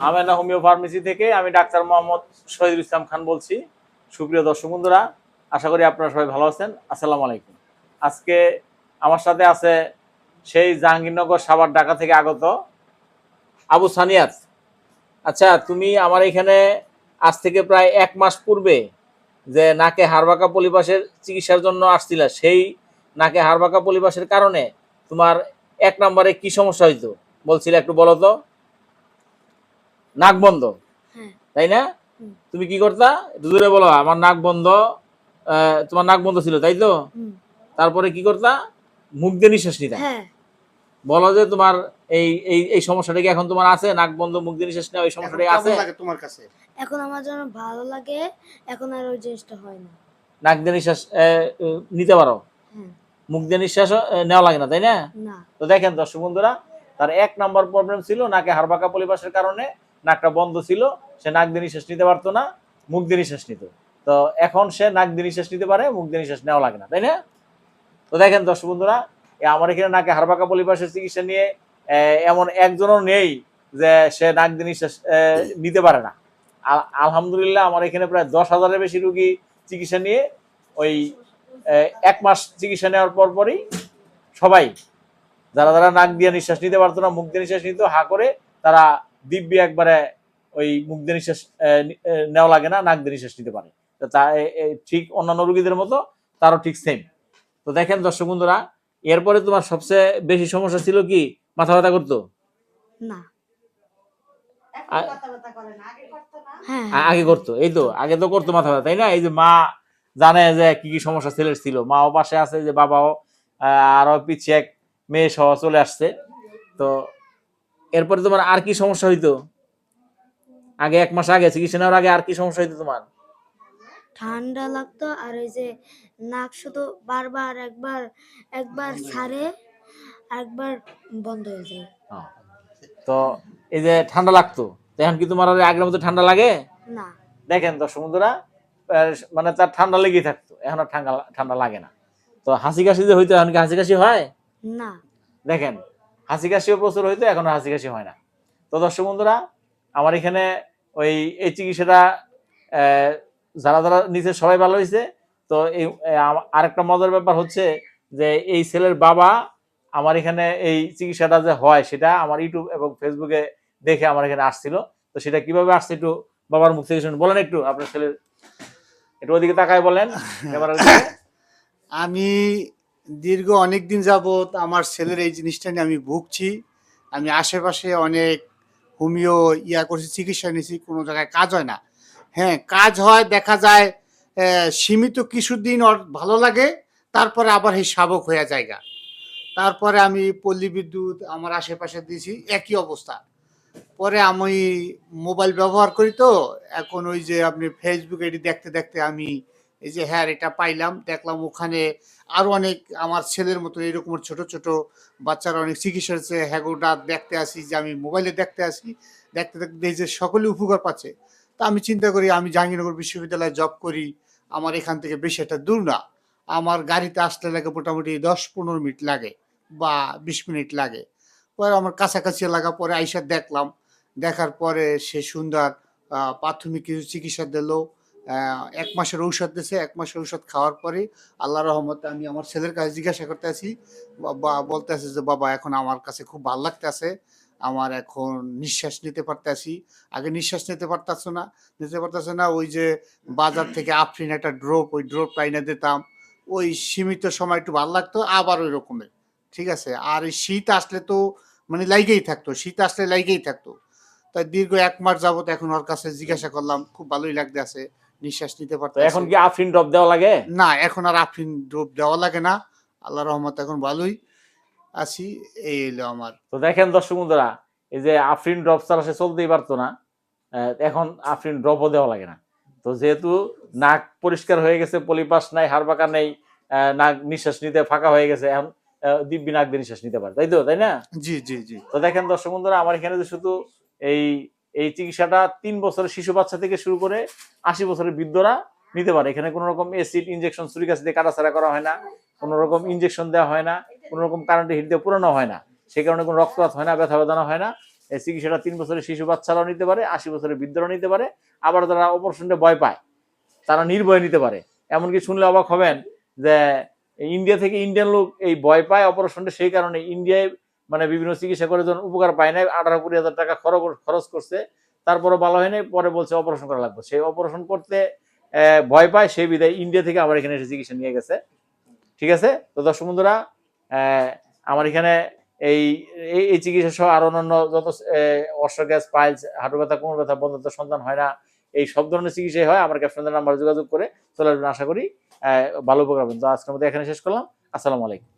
Amena homeo pharmacy থেকে আমি doctor Mohammad Shahidul Islam Khan বলছি। সুপ্রিয় দর্শক বন্ধুরা, আশা করি আপনারা সবাই ভালো আছেন। আসসালামু আলাইকুম। আজকে আমার সাথে আছে সেই জাহাঙ্গীরনগর সাভার ঢাকা থেকে আগত আবু সানিয়াত। আচ্ছা, তুমি আমার এখানে আজ থেকে প্রায় 1 মাস পূর্বে যে নাকে হাড়বাঁকা পলিপাসের চিকিৎসার জন্য আসছিলা, সেই নাকে হাড়বাঁকা পলিপাসের কারণে তোমার 1 নম্বরে কি সমস্যা হইতো বলছিলে, একটু বলো তো। নাক বন্ধ, তাই না? তুমি কি করতা, একটু জোরে বলো। আমার নাক বন্ধ। তোমার নাক বন্ধ ছিল, তাই তো? তারপরে কি করতা? মুখ দিয়ে নিঃশ্বাস নিতা। বলো যে তোমার এই এই এই সমস্যাটা কি এখন তোমার আছে? নাক বন্ধ, মুখ দিয়ে নিঃশ্বাস নেওয়া, এই সমস্যাটা আছে তোমার কাছে? এখন আমার জন্য ভালো লাগে, এখন আর ওই জিনিসটা হয় না। নাক দিয়ে নিঃশ্বাস নিতে পারো, মুখ দিয়ে নিঃশ্বাস নেওয়া লাগে না, তাই না? তো দেখেন দর্শক বন্ধুরা, তার 1 নম্বর প্রবলেম ছিল নাকে হাড়বাঁকা পলিপাসের কারণে নাকটা বন্ধ ছিল। সে নাক দিয়ে নিঃশ্বাস নিতে পারতো না, মুখ দিয়ে নিঃশ্বাস নিত। তো এখন সে নাক দিয়ে নিঃশ্বাস নিতে পারে, মুখ দিয়ে নিঃশ্বাস নেওয়া লাগে না, তাই না? তো দেখেন দর্শক বন্ধুরা, আমার এখানে নাকে হাড়বাঁকা পলিপাসের চিকিৎসা নিয়ে এমন একজনও নেই যে সে নাক দিয়ে নিঃশ্বাস নিতে পারে না। আলহামদুলিল্লাহ, আমার এখানে প্রায় 10,000-এর বেশি রোগী চিকিৎসা নিয়ে ওই 1 মাস চিকিৎসা নেওয়ার পরই সবাই, যারা যারা নাক দিয়ে নিঃশ্বাস নিতে পারতো না, মুখ দিয়ে নিঃশ্বাস নিত, হা করে, তারা দিব্যি একবারে ওই মুখ দিয়ে নিঃশ্বাস নেওয়া লাগে না, নাক দিয়ে নিঃশ্বাস নিতে পারে। তা ঠিক অন্যান্য রোগীদের মতো তারও ঠিক সেম। তো দেখেন দর্শক বন্ধুরা, এরপরে তোমার সবচেয়ে বেশি সমস্যা ছিল কি? মাথা ব্যথা করতো না? আগে করতো, এই তো আগে তো করতো মাথা ব্যথা, তাই না? এই যে মা জানে যে কি কি সমস্যা ছেলের ছিল, মাও পাশে আছে, যে বাবাও আরো পিছিয়ে এক মেয়ে সহ চলে আসছে। তো এরপরে তোমার আর কি সমস্যা হইতো আগে? 1 মাস আগে চিকিৎসা নেওয়ার আগে আর কি সমস্যা হইতো তোমার? ঠান্ডা লাগতো, আর এই যে নাক শুধু বারবার একবার একবার ছাড়ে, একবার বন্ধ হয়ে যায়। তো এই যে ঠান্ডা লাগতো, এখন কি তোমার আগের মতো ঠান্ডা লাগে না? দেখেন দর্শক বন্ধুরা, মানে তার ঠান্ডা লেগেই থাকতো, এখন আর ঠান্ডা লাগে না। তো হাসি কাশি যে হইতো, এখন কি হাসি কাশি হয়? না। দেখেন, হাসি কাশিও প্রচুর হইতো, এখন হাসি কাশি হয় না। তো দর্শক বন্ধুরা, আমার এখানে ওই এই চিকিৎসাটা যারা যারা নিচে সবাই ভালো হয়েছে। তো এই আরেকটা মজার ব্যাপার হচ্ছে যে এই ছেলের বাবা আমার এখানে এই চিকিৎসাটা যে হয় সেটা আমার ইউটিউব এবং ফেসবুকে দেখে আমার এখানে আসছিল। তো সেটা কিভাবে আসছে একটু বাবার মুখ থেকে শুনুন। বলেন একটু, আপনার ছেলের একটু ওদিকে তাকায় বলেন। আমি দীর্ঘ অনেক দিন যাবত আমার ছেলের এই জিনিসটা নিয়ে আমি ভুগছি। আমি আশেপাশে অনেক হোমিও করছি, চিকিৎসা নিয়েছি, কোনো জায়গায় কাজ হয় না। হ্যাঁ, কাজ হয়, দেখা যায় সীমিত কিছুদিন ওর ভালো লাগে, তারপরে আবার এই শাবক হয়ে জায়গা। তারপরে আমি পল্লী বিদ্যুৎ আমার আশেপাশে দিয়েছি, একই অবস্থা। পরে আমি মোবাইল ব্যবহার করি, তো এখন ওই যে আপনি ফেসবুক এটি দেখতে দেখতে আমি এই যে হ্যাঁ এটা পাইলাম, দেখলাম ওখানে আরো অনেক আমার ছেলের মতো এরকম ছোট ছোট বাচ্চারা অনেক চিকিৎসা হচ্ছে। হ্যাগোটা দেখতে আসি, যে আমি মোবাইলে দেখতে আসি, দেখতে দেখতে এই যে সকলে উপকার পাচ্ছে। তা আমি চিন্তা করি, আমি জাহাঙ্গীরনগর বিশ্ববিদ্যালয়ে জব করি, আমার এখান থেকে বেশি একটা দূর না, আমার গাড়িতে আসতে লাগে মোটামুটি 10-15 মিনিট লাগে বা 20 মিনিট লাগে। পরে আমার কাছাকাছি লাগা, পরে আইসা দেখলাম, দেখার পরে সে সুন্দর প্রাথমিক কিছু চিকিৎসা দিল, 1 মাসের ঔষধ দিয়েছে। 1 মাসের ঔষধ খাওয়ার পরে আল্লাহর রহমতে আমি আমার ছেলের কাছে জিজ্ঞাসা করতে আছি, বা বলতে আছে যে বাবা এখন আমার কাছে খুব ভালো লাগতেছে, আমার এখন নিঃশ্বাস নিতে পারতেছি। আগে নিঃশ্বাস নিতে পারতেছে না। ওই যে বাজার থেকে আফরিন একটা ড্রপ, ওই ড্রপটা এনে দিতাম, ওই সীমিত সময় একটু ভালো লাগতো, আবার ওই রকমের ঠিক আছে। আর এই শীত আসলে তো মানে লাইগেই থাকতো, শীত আসলে লাইগেই থাকতো। তাই দীর্ঘ 1 মাস যাবত এখন ওর কাছে জিজ্ঞাসা করলাম, খুব ভালোই লাগতেছে, নিঃশ্বাস নিতে পারতেছে। এখন কি আফরিন ড্রপ দেওয়া লাগে? না, এখন আর আফরিন ড্রপ দেওয়া লাগে না, আল্লাহর রহমতে এখন ভালোই আছি। এই হলো আমার। তো দেখেন দর্শক বন্ধুরা, এই যে আফরিন ড্রপ ছাড়া সে চলতেই পারতো না, এখন আফরিন ড্রপও দেওয়া লাগে না। তো যেহেতু নাক পরিষ্কার হয়ে গেছে, পলিপাস নাই, হাড়বাঁকা নেই, নাক নিঃশ্বাস নিতে ফাঁকা হয়ে গেছে, এখন দিব্যি নাক দিয়ে নিঃশ্বাস নিতে পারে, তাই তো, তাই না? জি জি জি। তো দেখেন দর্শক বন্ধুরা, আমার এখানে যে শুধু এই এই চিকিৎসাটা 3 বছরের শিশু বাচ্চা থেকে শুরু করে 80 বছরের বৃদ্ধরা নিতে পারে। এখানে কোনো রকম এসিড ইনজেকশন ছুরি কাছে দিয়ে কাটাছাড়া করা হয় না, কোনো রকম ইনজেকশন দেওয়া হয় না, কোনো রকম কারেন্টে হিট দিয়ে পুরানো হয় না, সেই কারণে কোনো রক্তপাত হয় না, ব্যথা বেদনা হয় না। এই চিকিৎসাটা 3 বছরের শিশু বাচ্চারাও নিতে পারে, 80 বছরের বৃদ্ধরাও নিতে পারে। আবার যারা অপারেশনটা ভয় পায় তারা নির্ভয়ে নিতে পারে। এমনকি শুনলে অবাক হবেন যে ইন্ডিয়া থেকে ইন্ডিয়ান লোক এই ভয় পায় অপারেশনটা, সেই কারণে ইন্ডিয়ায় মানে বিভিন্ন চিকিৎসা করে যখন উপকার পায় না, 18-20 হাজার টাকা খরচ করছে, তারপরে ভালো হয় নাই, পরে বলছে অপারেশন করা লাগবে। সেই অপারেশন করতে ভয় পায়, সেই বিধায় ইন্ডিয়া থেকে আমার এখানে এসে চিকিৎসা নিয়ে গেছে। ঠিক আছে? তো দর্শক বন্ধুরা, আমার এখানে এই এই চিকিৎসা সহ আরো অন্যান্য যত অশ্ব গ্যাস, পাইলস, হাঁটু ব্যথা, কোমর ব্যথা, বন্ধাত্ব, সন্তান হয় না, এই সব ধরনের চিকিৎসাই হয়। আমার ক্যাপশনের নাম্বার যোগাযোগ করে চলে আসবেন, আশা করি ভালো উপকার পাবেন। তো আজকের মধ্যে এখানে শেষ করলাম। আসসালামু আলাইকুম।